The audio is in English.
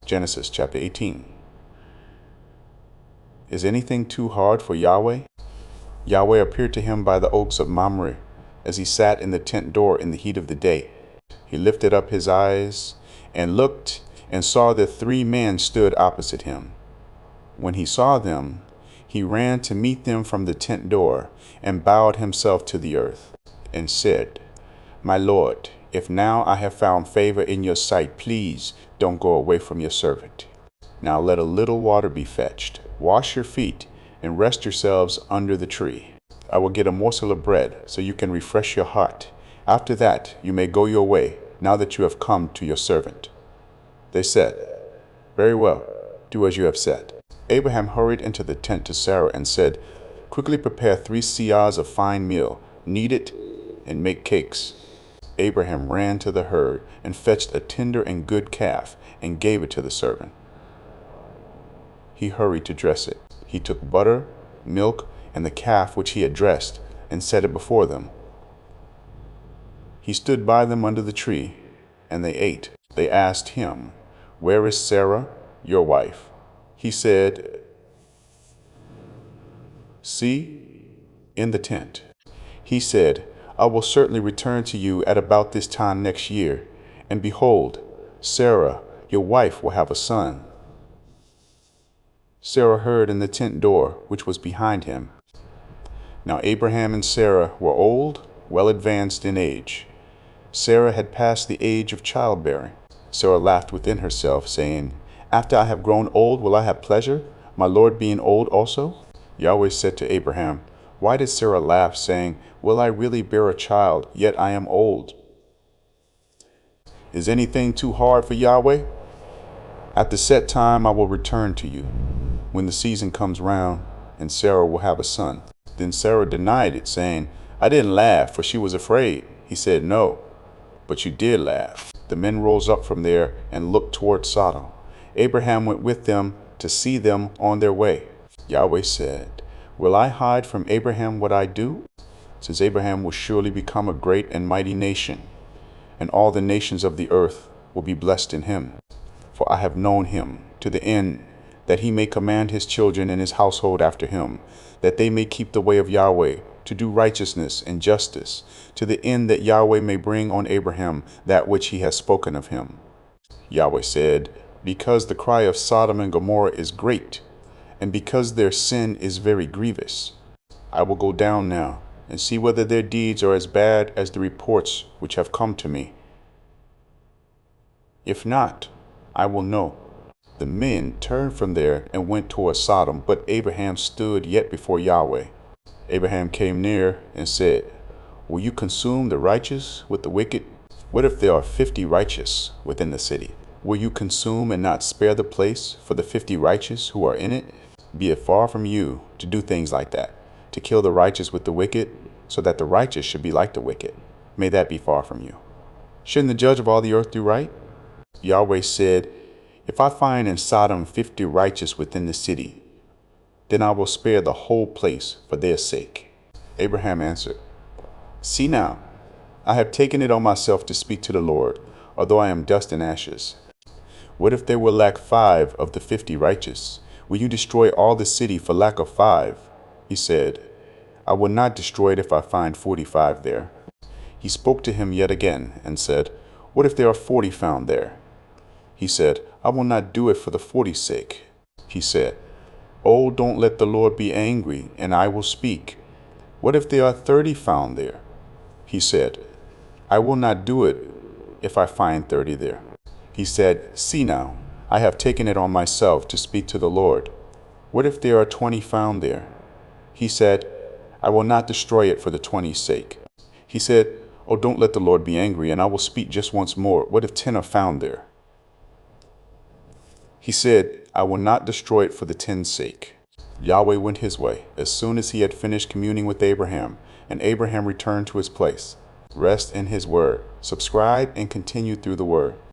Genesis chapter 18. Is anything too hard for Yahweh? Yahweh appeared to him by the oaks of Mamre as he sat in the tent door in the heat of the day. He lifted up his eyes and looked and saw that 3 men stood opposite him. When he saw them, he ran to meet them from the tent door and bowed himself to the earth and said, "My Lord, if now I have found favor in your sight, please don't go away from your servant. Now let a little water be fetched. Wash your feet and rest yourselves under the tree. I will get a morsel of bread so you can refresh your heart. After that you may go your way, now that you have come to your servant." They said, "Very well, do as you have said." Abraham hurried into the tent to Sarah and said, "Quickly prepare 3 seahs of fine meal, knead it, and make cakes." Abraham ran to the herd and fetched a tender and good calf and gave it to the servant. He hurried to dress it. He took butter, milk, and the calf which he had dressed, and set it before them. He stood by them under the tree, and they ate. They asked him, "Where is Sarah, your wife?" He said, "See, in the tent." He said, "I will certainly return to you at about this time next year, and behold, Sarah, your wife, will have a son." Sarah heard in the tent door, which was behind him. Now Abraham and Sarah were old, well advanced in age. Sarah had passed the age of childbearing. Sarah laughed within herself, saying, "After I have grown old, will I have pleasure, my Lord being old also?" Yahweh said to Abraham, "Why did Sarah laugh, saying, 'Will I really bear a child, yet I am old?' Is anything too hard for Yahweh? At the set time I will return to you, when the season comes round, and Sarah will have a son." Then Sarah denied it, saying, "I didn't laugh, for she was afraid." He said, "No, but you did laugh." The men rose up from there and looked toward Sodom. Abraham went with them to see them on their way. Yahweh said, "Will I hide from Abraham what I do? Since Abraham will surely become a great and mighty nation, and all the nations of the earth will be blessed in him. For I have known him, to the end that he may command his children and his household after him, that they may keep the way of Yahweh, to do righteousness and justice, to the end that Yahweh may bring on Abraham that which he has spoken of him." Yahweh said, "Because the cry of Sodom and Gomorrah is great, and because their sin is very grievous, I will go down now and see whether their deeds are as bad as the reports which have come to me. If not, I will know." The men turned from there and went toward Sodom, but Abraham stood yet before Yahweh. Abraham came near and said, "Will you consume the righteous with the wicked? What if there are 50 righteous within the city? Will you consume and not spare the place for the 50 righteous who are in it? Be it far from you to do things like that, to kill the righteous with the wicked, so that the righteous should be like the wicked. May that be far from you. Shouldn't the judge of all the earth do right?" Yahweh said, "If I find in Sodom 50 righteous within the city, then I will spare the whole place for their sake." Abraham answered, "See now, I have taken it on myself to speak to the Lord, although I am dust and ashes. What if there will lack 5 of the 50 righteous? Will you destroy all the city for lack of 5? He said, "I will not destroy it if I find 45 there." He spoke to him yet again and said, "What if there are 40 found there?" He said, "I will not do it for the 40's sake." He said, "Oh, don't let the Lord be angry, and I will speak. What if there are 30 found there?" He said, "I will not do it if I find 30 there." He said, "See now, I have taken it on myself to speak to the Lord. What if there are 20 found there?" He said, "I will not destroy it for the 20's sake." He said, "Oh, don't let the Lord be angry, and I will speak just once more. What if 10 are found there?" He said, "I will not destroy it for the 10's sake." Yahweh went his way as soon as he had finished communing with Abraham, and Abraham returned to his place. Rest in his word. Subscribe and continue through the word.